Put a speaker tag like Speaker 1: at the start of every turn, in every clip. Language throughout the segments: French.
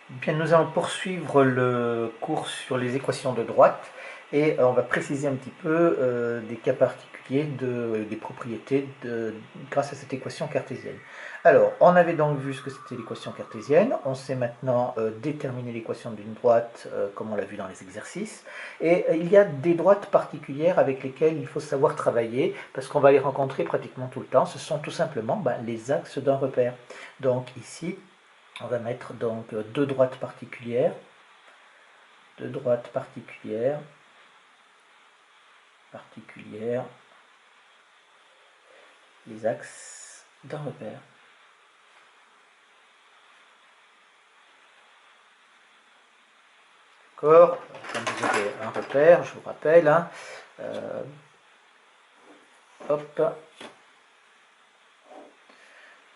Speaker 1: Bien, nous allons poursuivre le cours sur les équations de droite et on va préciser un petit peu des cas particuliers des propriétés grâce à cette équation cartésienne. Alors, on avait donc vu ce que c'était l'équation cartésienne, on sait maintenant déterminer l'équation d'une droite comme on l'a vu dans les exercices, et il y a des droites particulières avec lesquelles il faut savoir travailler parce qu'on va les rencontrer pratiquement tout le temps. Ce sont tout simplement les axes d'un repère. Donc ici, on va mettre donc deux droites particulières, les axes d'un repère. D'accord. Comme vous avez un repère, je vous rappelle, hein, hop,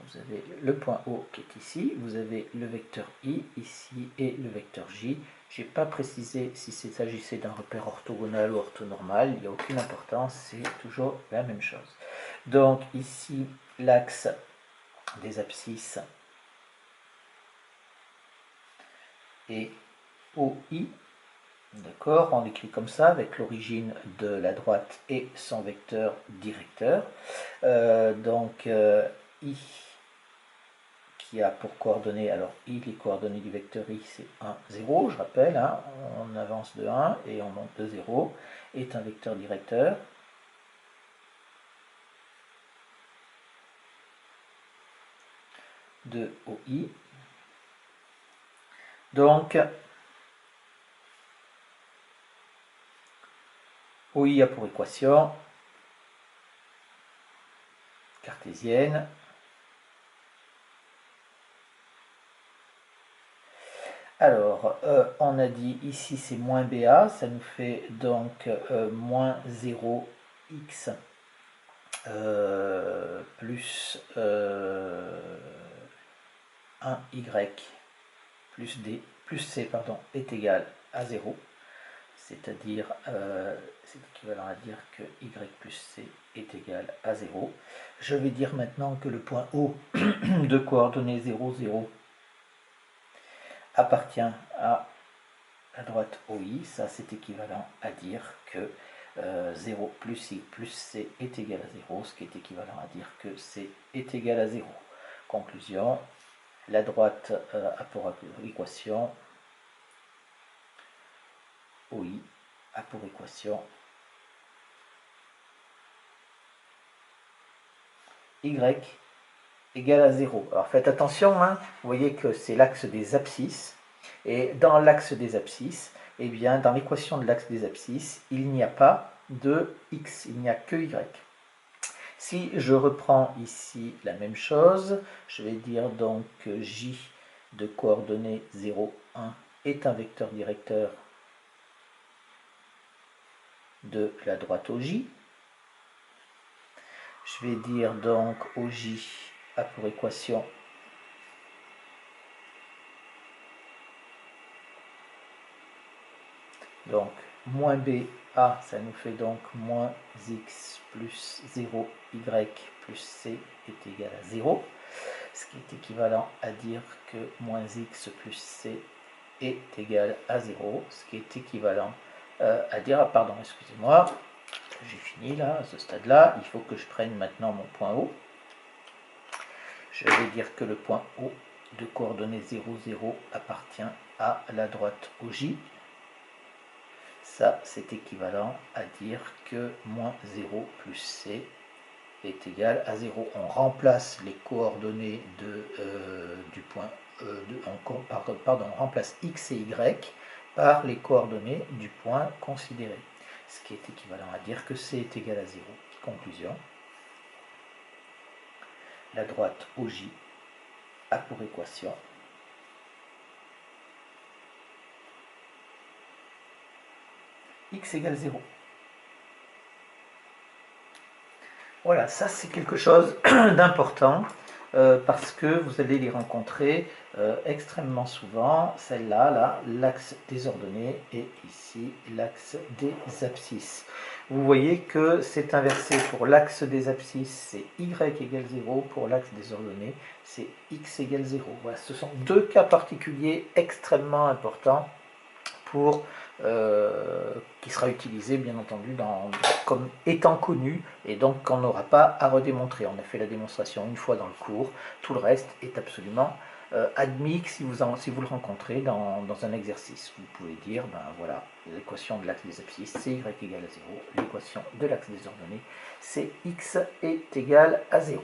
Speaker 1: vous avez le point O qui est ici, vous avez le vecteur I ici et le vecteur J. Je n'ai pas précisé si s'agissait d'un repère orthogonal ou orthonormal, il n'y a aucune importance, c'est toujours la même chose. Donc ici, l'axe des abscisses est OI, d'accord, on l'écrit comme ça avec l'origine de la droite et son vecteur directeur. I qui a pour coordonnées, alors I, les coordonnées du vecteur I, c'est 1, 0, je rappelle, hein, on avance de 1 et on monte de 0, est un vecteur directeur. De OI. Donc, OI a pour équation cartésienne alors, on a dit ici c'est moins BA, ça nous fait donc moins 0x plus 1y plus d plus c pardon, est égal à 0. C'est-à-dire, c'est équivalent à dire que y plus c est égal à 0. Je vais dire maintenant que le point O de coordonnées 0, 0 appartient à la droite OI. Ça, c'est équivalent à dire que 0 plus I plus C est égal à 0, ce qui est équivalent à dire que C est égal à 0. Conclusion, la droite a pour équation OI a pour équation Y égale à 0. Alors faites attention, hein, vous voyez que c'est l'axe des abscisses, et dans l'axe des abscisses, eh bien, dans l'équation de l'axe des abscisses, il n'y a pas de x, il n'y a que y. Si je reprends ici la même chose, je vais dire donc que j de coordonnées 0, 1 est un vecteur directeur de la droite OJ. Je vais dire donc OJ a pour équation donc moins BA, ça nous fait donc moins x plus 0y plus c est égal à 0, ce qui est équivalent à dire que moins x plus c est égal à 0, ce qui est équivalent à dire, pardon, excusez-moi, j'ai fini là, à ce stade-là, il faut que je prenne maintenant mon point O. Je vais dire que le point O de coordonnées 0, 0 appartient à la droite OJ. Ça, c'est équivalent à dire que moins 0 plus c est égal à 0. On remplace les coordonnées du point, on remplace x et y par les coordonnées du point considéré, ce qui est équivalent à dire que c est égal à 0. Conclusion, la droite OJ a pour équation x égale 0. Voilà, ça c'est quelque chose d'important parce que vous allez les rencontrer extrêmement souvent. Celle-là, là, l'axe des ordonnées, et ici l'axe des abscisses. Vous voyez que c'est inversé. Pour l'axe des abscisses, c'est y égale 0. Pour l'axe des ordonnées, c'est x égale 0. Voilà, ce sont deux cas particuliers extrêmement importants pour, qui sera utilisé bien entendu comme étant connu, et donc qu'on n'aura pas à redémontrer. On a fait la démonstration une fois dans le cours, tout le reste est absolument admis si vous le rencontrez dans un exercice. Vous pouvez dire, ben voilà, l'équation de l'axe des abscisses, c'est y égale à 0, l'équation de l'axe des ordonnées, c'est x est égal à 0.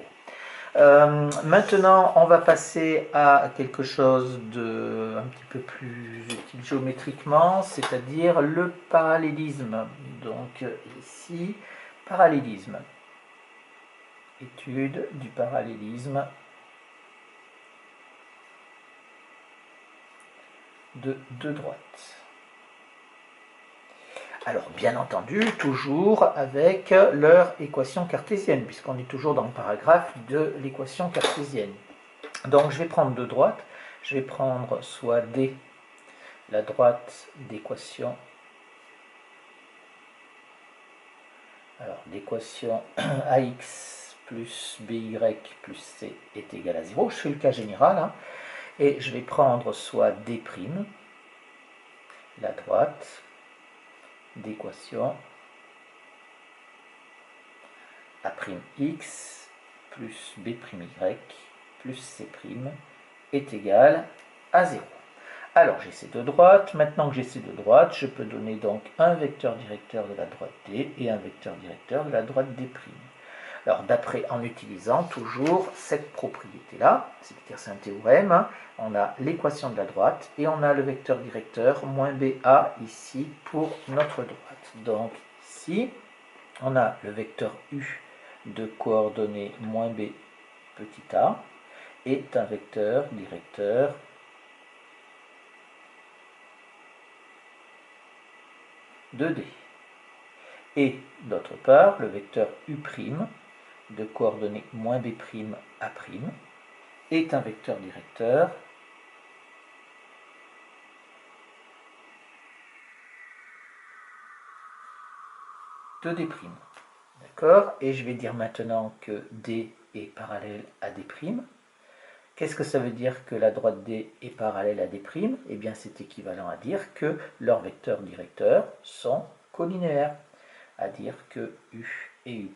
Speaker 1: Maintenant, on va passer à quelque chose de un petit peu plus utile géométriquement, c'est-à-dire le parallélisme. Donc ici, parallélisme. Étude du parallélisme de deux droites. Alors, bien entendu, toujours avec leur équation cartésienne, puisqu'on est toujours dans le paragraphe de l'équation cartésienne. Donc, je vais prendre deux droites. Je vais prendre soit D, la droite d'équation. Alors, l'équation AX plus BY plus C est égal à 0. Je fais le cas général. Hein, et je vais prendre soit D', la droite d'équation A'x plus B'y plus C' est égal à 0. Alors j'ai ces deux droites. Maintenant que j'ai ces deux droites, je peux donner donc un vecteur directeur de la droite D et un vecteur directeur de la droite D'. Alors d'après, en utilisant toujours cette propriété-là, c'est-à-dire c'est un théorème, hein, on a l'équation de la droite et on a le vecteur directeur moins BA ici pour notre droite. Donc ici, on a le vecteur U de coordonnées moins B petit a est un vecteur directeur de D. Et d'autre part, le vecteur U' de coordonnées moins B' A' est un vecteur directeur de D'. D'accord? Et je vais dire maintenant que D est parallèle à D'. Qu'est-ce que ça veut dire que la droite D est parallèle à D'? Eh bien, c'est équivalent à dire que leurs vecteurs directeurs sont collinéaires, à dire que U et U'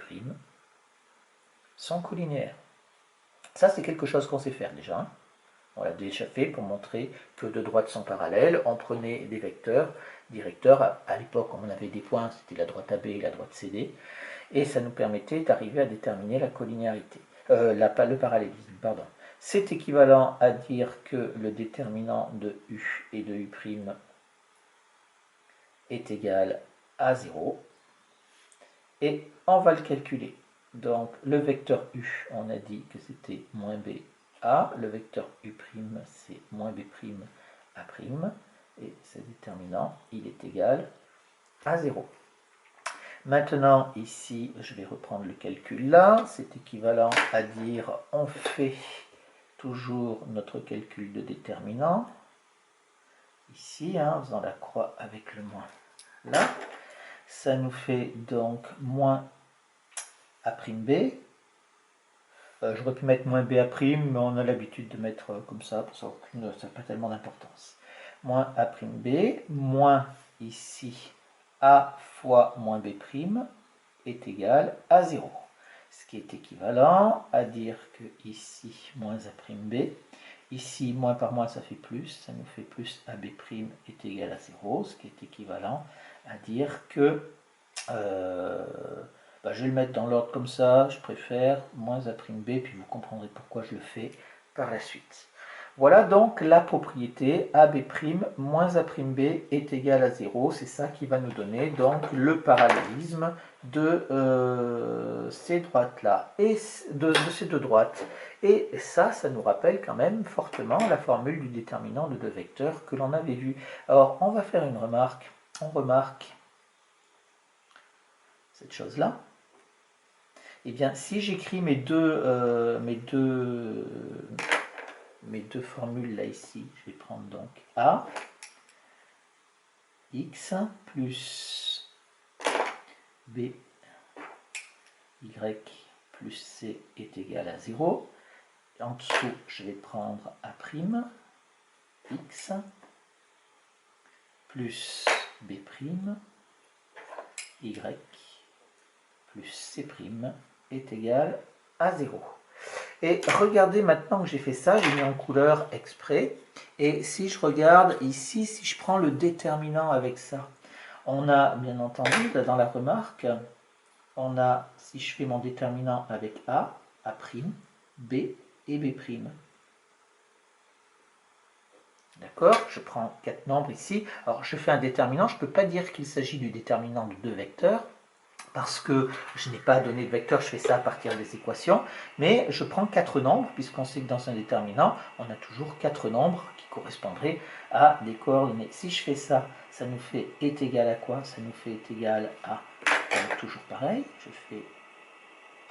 Speaker 1: sont collinéaires. Ça, c'est quelque chose qu'on sait faire déjà. Hein. On l'a déjà fait pour montrer que deux droites sont parallèles. On prenait des vecteurs directeurs. À l'époque, on avait des points, c'était la droite AB et la droite CD. Et ça nous permettait d'arriver à déterminer la collinéarité. Le parallélisme, pardon. C'est équivalent à dire que le déterminant de U et de U' est égal à 0. Et on va le calculer. Donc le vecteur U, on a dit que c'était moins BA. Le vecteur U', c'est moins B' A'. Et ce déterminant, il est égal à 0. Maintenant, ici, je vais reprendre le calcul là. C'est équivalent à dire, on fait toujours notre calcul de déterminant. Ici, hein, en faisant la croix avec le moins là. Ça nous fait donc moins A'B. J'aurais pu mettre moins BA', mais on a l'habitude de mettre comme ça, ça n'a pas tellement d'importance. Moins A'B, moins ici A fois moins B' est égal à 0. Ce qui est équivalent à dire que ici, moins A'B, ici, moins par moins, ça fait plus, ça nous fait plus AB' est égal à 0, ce qui est équivalent à dire que, je vais le mettre dans l'ordre comme ça, je préfère, moins A'B, puis vous comprendrez pourquoi je le fais par la suite. Voilà donc la propriété AB' moins A'B est égal à 0. C'est ça qui va nous donner donc le parallélisme de ces droites-là et de ces deux droites. Et ça nous rappelle quand même fortement la formule du déterminant de deux vecteurs que l'on avait vu. Alors, on va faire une remarque. On remarque cette chose-là. Eh bien, si j'écris mes deux formules là ici, je vais prendre donc A, X plus B, Y plus C est égal à 0. En dessous, je vais prendre A', X plus B', Y plus C' est égal à 0. Et regardez maintenant que j'ai fait ça, j'ai mis en couleur exprès. Et si je regarde ici, si je prends le déterminant avec ça, on a bien entendu, là dans la remarque, on a, si je fais mon déterminant avec A', B et B'. D'accord? Je prends 4 nombres ici. Alors je fais un déterminant, je ne peux pas dire qu'il s'agit du déterminant de deux vecteurs, parce que je n'ai pas donné de vecteur, je fais ça à partir des équations, mais je prends 4 nombres, puisqu'on sait que dans un déterminant, on a toujours 4 nombres qui correspondraient à des coordonnées. Si je fais ça, ça nous fait est égal à quoi? Ça nous fait est égal à, toujours pareil, je fais,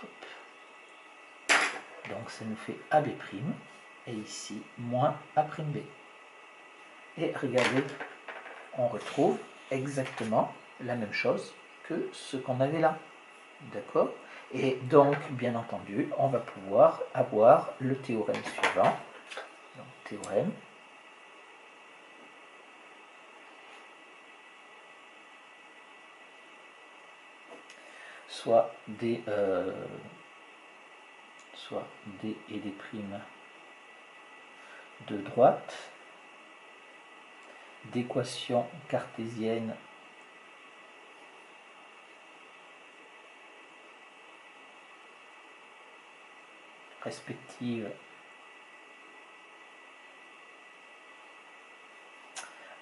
Speaker 1: hop, donc ça nous fait AB', et ici, moins A'B. Et regardez, on retrouve exactement la même chose que ce qu'on avait là. D'accord? Et donc, bien entendu, on va pouvoir avoir le théorème suivant. Donc, théorème. Soit D et D' de droite, d'équation cartésienne respective.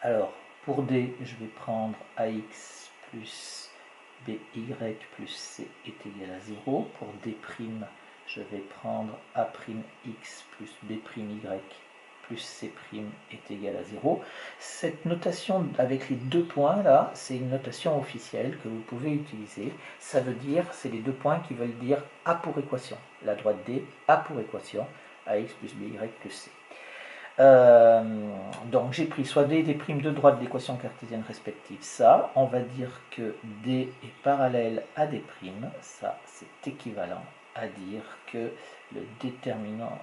Speaker 1: Alors, pour D, je vais prendre AX plus BY plus C est égal à 0. Pour D', je vais prendre A'X plus B'Y plus C' est égal à 0. Cette notation avec les deux points là, c'est une notation officielle que vous pouvez utiliser. Ça veut dire, c'est les deux points qui veulent dire A pour équation. La droite D, A pour équation, AX plus BY plus C. Donc j'ai pris soit D et D' de droite d'équation cartésienne respective, ça, on va dire que D est parallèle à D', ça c'est équivalent à dire que le déterminant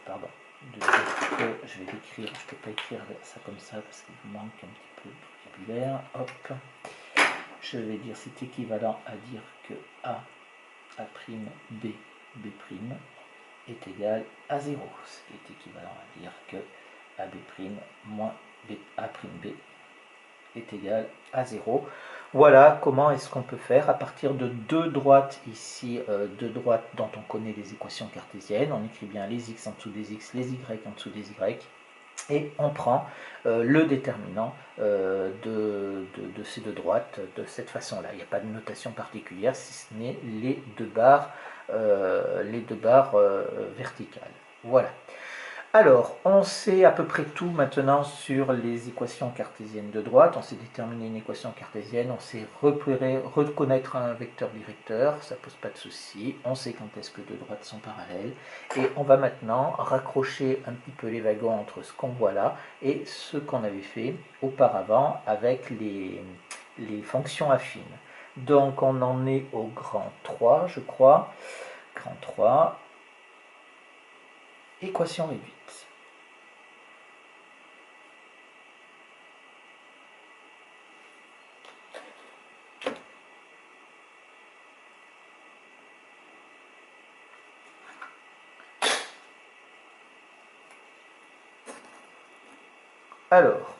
Speaker 1: pardon, je vais l'écrire, je ne peux pas écrire ça comme ça parce qu'il me manque un petit peu de vocabulaire, hop, je vais dire c'est équivalent à dire que A', B, B' est égal à 0, ce qui est équivalent à dire que AB' moins A'B est égal à 0. Voilà comment est-ce qu'on peut faire à partir de deux droites ici, deux droites dont on connaît les équations cartésiennes. On écrit bien les x en dessous des x, les y en dessous des y, et on prend le déterminant de ces deux droites de cette façon-là. Il n'y a pas de notation particulière si ce n'est les deux barres verticales. Voilà. Alors, on sait à peu près tout maintenant sur les équations cartésiennes de droite. On sait déterminer une équation cartésienne, on sait reconnaître un vecteur directeur, ça ne pose pas de souci. On sait quand est-ce que deux droites sont parallèles. Et on va maintenant raccrocher un petit peu les wagons entre ce qu'on voit là et ce qu'on avait fait auparavant avec les fonctions affines. Donc on en est au grand 3, je crois. Grand 3, équation réduite. Alors,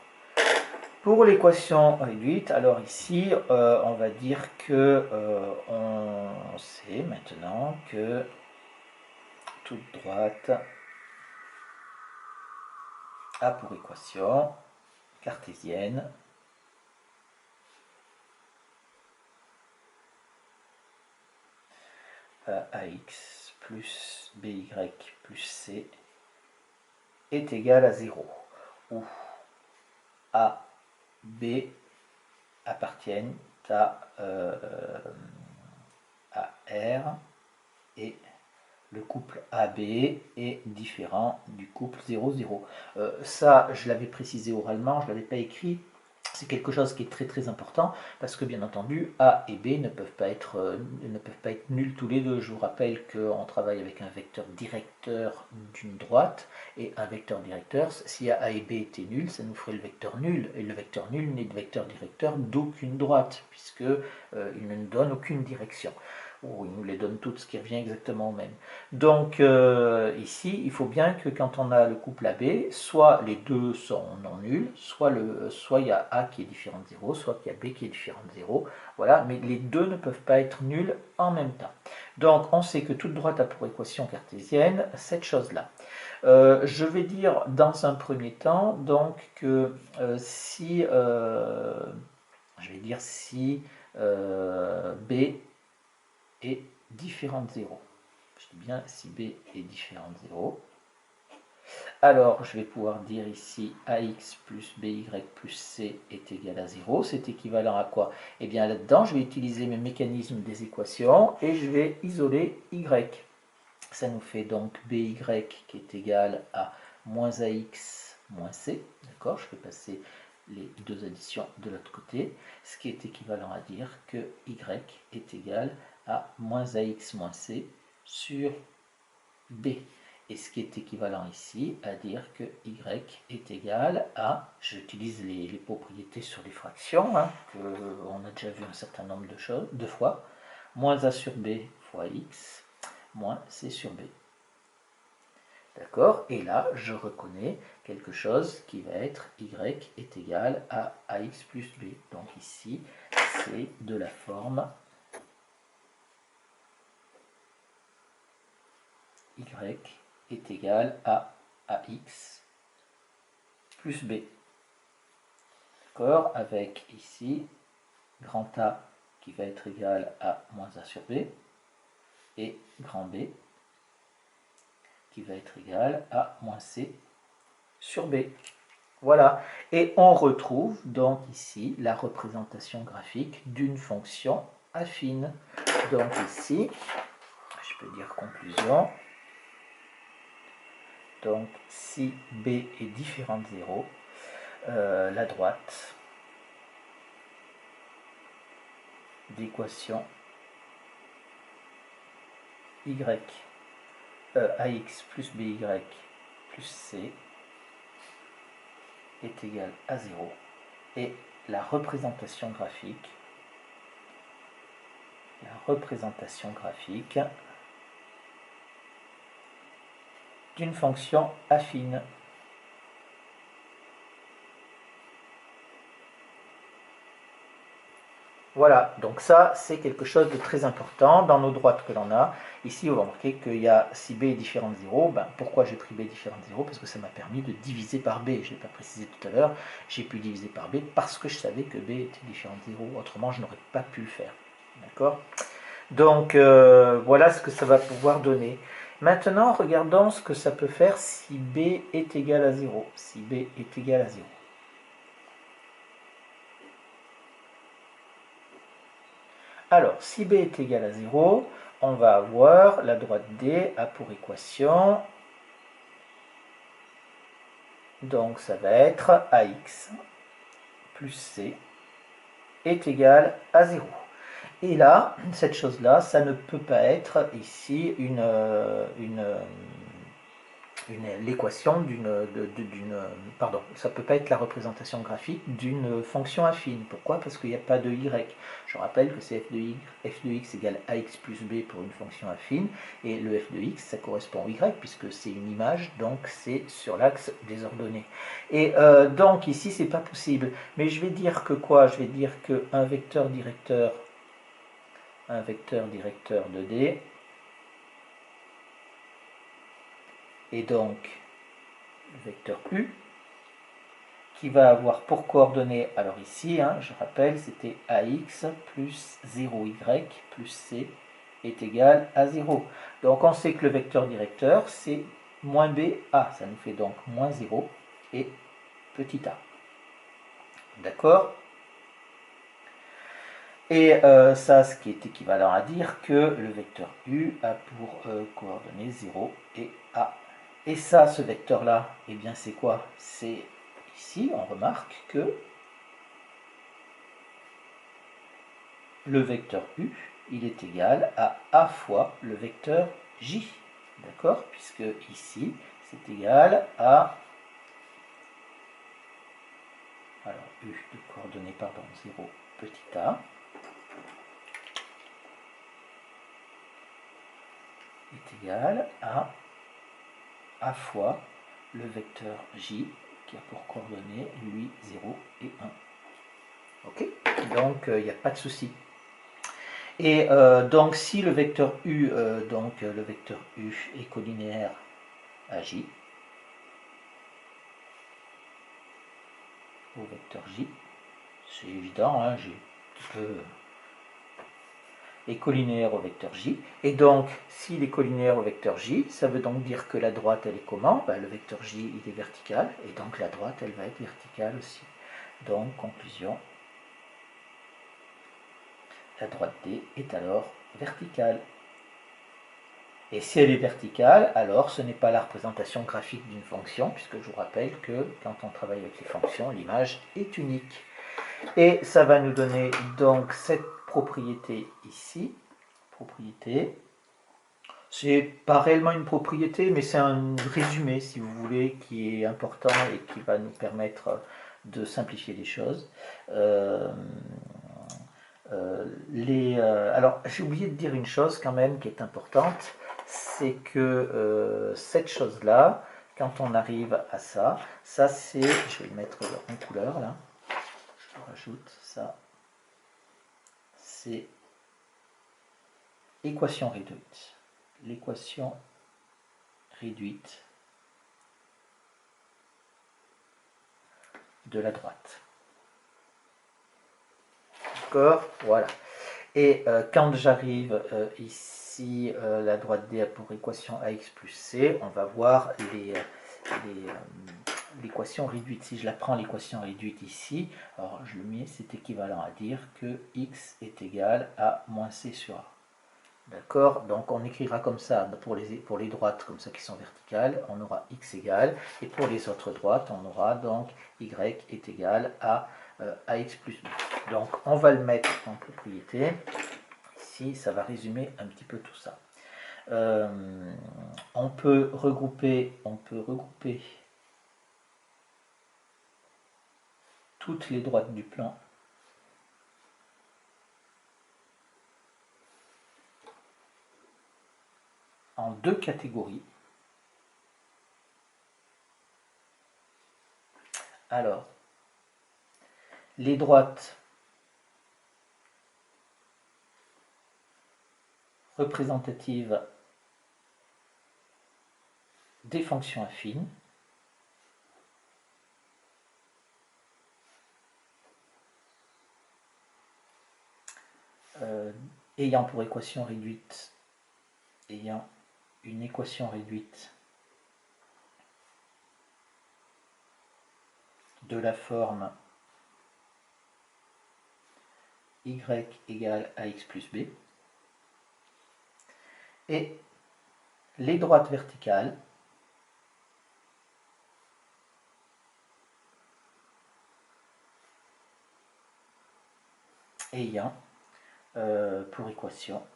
Speaker 1: pour l'équation réduite, alors ici, on va dire que on sait maintenant que toute droite a pour équation cartésienne AX plus BY plus C est égal à 0, où A, B appartiennent à AR et le couple AB est différent du couple 0, 0. Ça, je l'avais précisé oralement, je ne l'avais pas écrit. C'est quelque chose qui est très très important parce que bien entendu A et B ne peuvent pas être nuls tous les deux. Je vous rappelle qu'on travaille avec un vecteur directeur d'une droite et un vecteur directeur. Si A et B étaient nuls, ça nous ferait le vecteur nul. Et le vecteur nul n'est de vecteur directeur d'aucune droite puisque il ne nous donne aucune direction. Ou il nous les donne toutes, ce qui revient exactement au même. Donc ici, il faut bien que quand on a le couple AB, soit les deux sont non nuls, soit il y a A qui est différent de 0, soit il y a B qui est différent de 0. Voilà, mais les deux ne peuvent pas être nuls en même temps. Donc on sait que toute droite a pour équation cartésienne cette chose-là. Je vais dire dans un premier temps donc que si B est différent de 0. Je dis bien si B est différent de 0. Alors, je vais pouvoir dire ici AX plus BY plus C est égal à 0. C'est équivalent à quoi? Eh bien, là-dedans, je vais utiliser mes mécanismes des équations et je vais isoler Y. Ça nous fait donc BY qui est égal à moins AX moins C. D'accord? Je vais passer les deux additions de l'autre côté, ce qui est équivalent à dire que Y est égal à moins AX moins C sur B. Et ce qui est équivalent ici à dire que Y est égal à, j'utilise les propriétés sur les fractions, qu'on a déjà vu un certain nombre de fois, moins A sur B fois X, moins C sur B. D'accord? Et là, je reconnais quelque chose qui va être Y est égal à AX plus B. Donc ici, c'est de la forme Y est égal à AX plus B. D'accord? Avec ici, grand A qui va être égal à moins A sur B et grand B qui va être égal à moins C sur B. Voilà, et on retrouve donc ici la représentation graphique d'une fonction affine. Donc ici, je peux dire conclusion. Donc si B est différent de 0, la droite d'équation AX plus BY plus C est égal à 0 et la représentation graphique d'une fonction affine. Voilà, donc ça c'est quelque chose de très important dans nos droites que l'on a. Ici on va remarquer qu'il y a si B est différent de 0, pourquoi j'ai pris B différent de 0? Parce que ça m'a permis de diviser par B, je ne l'ai pas précisé tout à l'heure, j'ai pu diviser par B parce que je savais que B était différent de 0, autrement je n'aurais pas pu le faire. D'accord? Donc voilà ce que ça va pouvoir donner. Maintenant regardons ce que ça peut faire si B est égal à 0. Si B est égal à 0. Alors, si B est égal à 0, on va avoir la droite D a pour équation, donc ça va être AX plus C est égal à 0. Et là, cette chose-là, ça ne peut pas être ici l'équation pardon, ça ne peut pas être la représentation graphique d'une fonction affine. Pourquoi? Parce qu'il n'y a pas de y. Je rappelle que c'est f de x égale ax plus b pour une fonction affine, et le f de x, ça correspond au y, puisque c'est une image, donc c'est sur l'axe des ordonnées. Et donc ici, c'est pas possible. Mais je vais dire que quoi? Je vais dire qu'un vecteur directeur de D, et donc le vecteur U, qui va avoir pour coordonnées, alors ici, je rappelle, c'était AX plus 0Y plus C est égal à 0. Donc on sait que le vecteur directeur, c'est moins BA, ça nous fait donc moins 0 et petit a. D'accord? Et ça, ce qui est équivalent à dire que le vecteur U a pour coordonnées 0 et A. Et ça, ce vecteur-là, eh bien c'est quoi? C'est ici, on remarque que le vecteur U, il est égal à A fois le vecteur J. D'accord? Puisque ici, c'est égal à, alors U de coordonnées, pardon, 0, petit a, est égal à A fois le vecteur J, qui a pour coordonnées, lui, 0 et 1. Ok? Donc, il n'y a pas de souci. Et donc, si le vecteur U, le vecteur U est collinéaire à J, au vecteur J, c'est évident, hein, J est collinéaire au vecteur J. Et donc, s'il est collinéaire au vecteur J, ça veut donc dire que la droite, elle est comment? Ben, le vecteur J, il est vertical, et donc la droite, elle va être verticale aussi. Donc, conclusion, la droite D est alors verticale. Et si elle est verticale, alors ce n'est pas la représentation graphique d'une fonction, puisque je vous rappelle que quand on travaille avec les fonctions, l'image est unique. Et ça va nous donner donc cette propriété ici. Propriété. C'est pas réellement une propriété, mais c'est un résumé, si vous voulez, qui est important et qui va nous permettre de simplifier les choses. Alors, j'ai oublié de dire une chose quand même qui est importante, c'est que cette chose-là, quand on arrive à ça, ça c'est, je vais le mettre en couleur là, je rajoute ça, c'est équation réduite. L'équation réduite de la droite. D'accord? Voilà. Et quand j'arrive ici, la droite D a pour équation AX plus C, on va voir l'équation réduite. Si je la prends l'équation réduite ici, alors je le mets, c'est équivalent à dire que X est égal à moins C sur A. D'accord? Donc on écrira comme ça pour les droites comme ça qui sont verticales, on aura X égale, et pour les autres droites, on aura donc Y est égal à AX plus B. Donc on va le mettre en propriété. Ici, ça va résumer un petit peu tout ça. On peut regrouper toutes les droites du plan en deux catégories. Alors, les droites représentatives des fonctions affines, ayant pour équation réduite, ayant une équation réduite de la forme y égale ax plus b, et les droites verticales ayant pour équation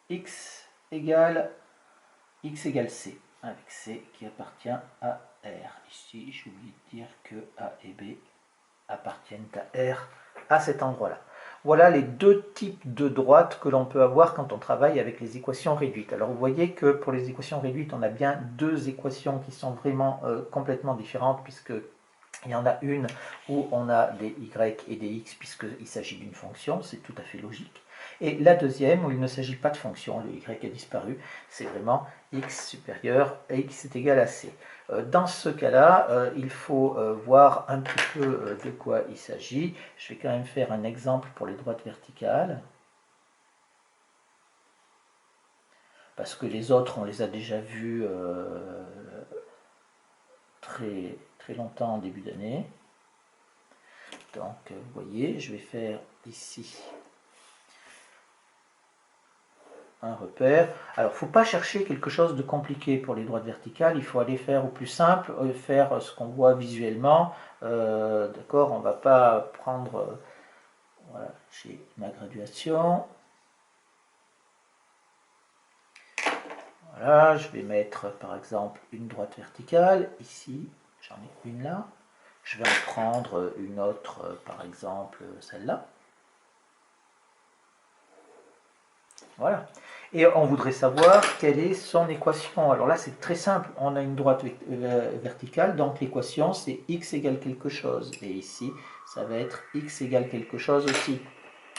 Speaker 1: x égale c, avec c qui appartient à R. Ici, j'ai oublié de dire que A et B appartiennent à R à cet endroit-là. Voilà les deux types de droites que l'on peut avoir quand on travaille avec les équations réduites. Alors vous voyez que pour les équations réduites, on a bien deux équations qui sont vraiment complètement différentes, puisque il y en a une où on a des y et des x puisqu'il s'agit d'une fonction, c'est tout à fait logique. Et la deuxième où il ne s'agit pas de fonction, le y a disparu, c'est vraiment x supérieur à x est égal à c. Dans ce cas-là, il faut voir un petit peu de quoi il s'agit. Je vais quand même faire un exemple pour les droites verticales. Parce que les autres, on les a déjà vus très longtemps en début d'année. Donc vous voyez, je vais faire ici un repère. Alors il ne faut pas chercher quelque chose de compliqué pour les droites verticales, il faut aller faire au plus simple, faire ce qu'on voit visuellement. D'accord, on ne va pas prendre, voilà, j'ai ma graduation. Voilà, je vais mettre par exemple une droite verticale, ici, j'en ai une là. Je vais en prendre une autre, par exemple celle-là. Voilà. Et on voudrait savoir quelle est son équation. Alors là, c'est très simple. On a une droite verticale, donc l'équation, c'est x égale quelque chose. Et ici, ça va être x égale quelque chose aussi.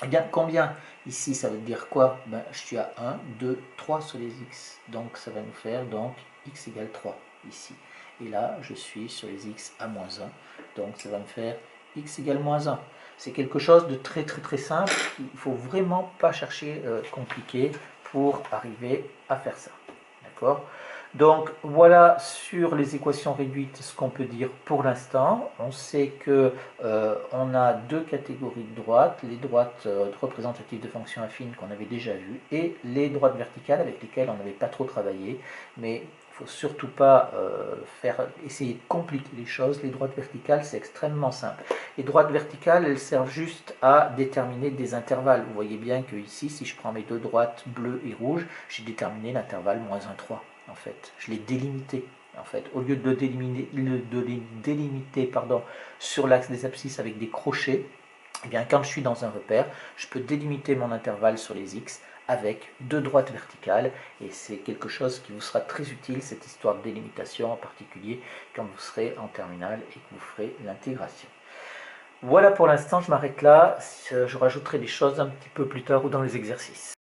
Speaker 1: Eh bien, combien? Ici, ça veut dire quoi? Ben, je suis à 1, 2, 3 sur les x. Donc, ça va nous faire donc x égale 3 ici. Et là, je suis sur les x à moins 1. Donc, ça va me faire x égale moins 1. C'est quelque chose de très simple. Il ne faut vraiment pas chercher compliqué pour arriver à faire ça. D'accord? Donc voilà sur les équations réduites ce qu'on peut dire pour l'instant. On sait que on a deux catégories de droites, les droites représentatives de fonctions affines qu'on avait déjà vues et les droites verticales avec lesquelles on n'avait pas trop travaillé, mais il ne faut surtout pas essayer de compliquer les choses. Les droites verticales, c'est extrêmement simple. Les droites verticales, elles servent juste à déterminer des intervalles. Vous voyez bien que ici, si je prends mes deux droites bleues et rouges, j'ai déterminé l'intervalle moins 1, 3. En fait, je l'ai délimité. En fait, au lieu de les délimiter sur l'axe des abscisses avec des crochets, eh bien, quand je suis dans un repère, je peux délimiter mon intervalle sur les x avec deux droites verticales, et c'est quelque chose qui vous sera très utile, cette histoire de délimitation, en particulier quand vous serez en terminale et que vous ferez l'intégration. Voilà pour l'instant, je m'arrête là, je rajouterai des choses un petit peu plus tard ou dans les exercices.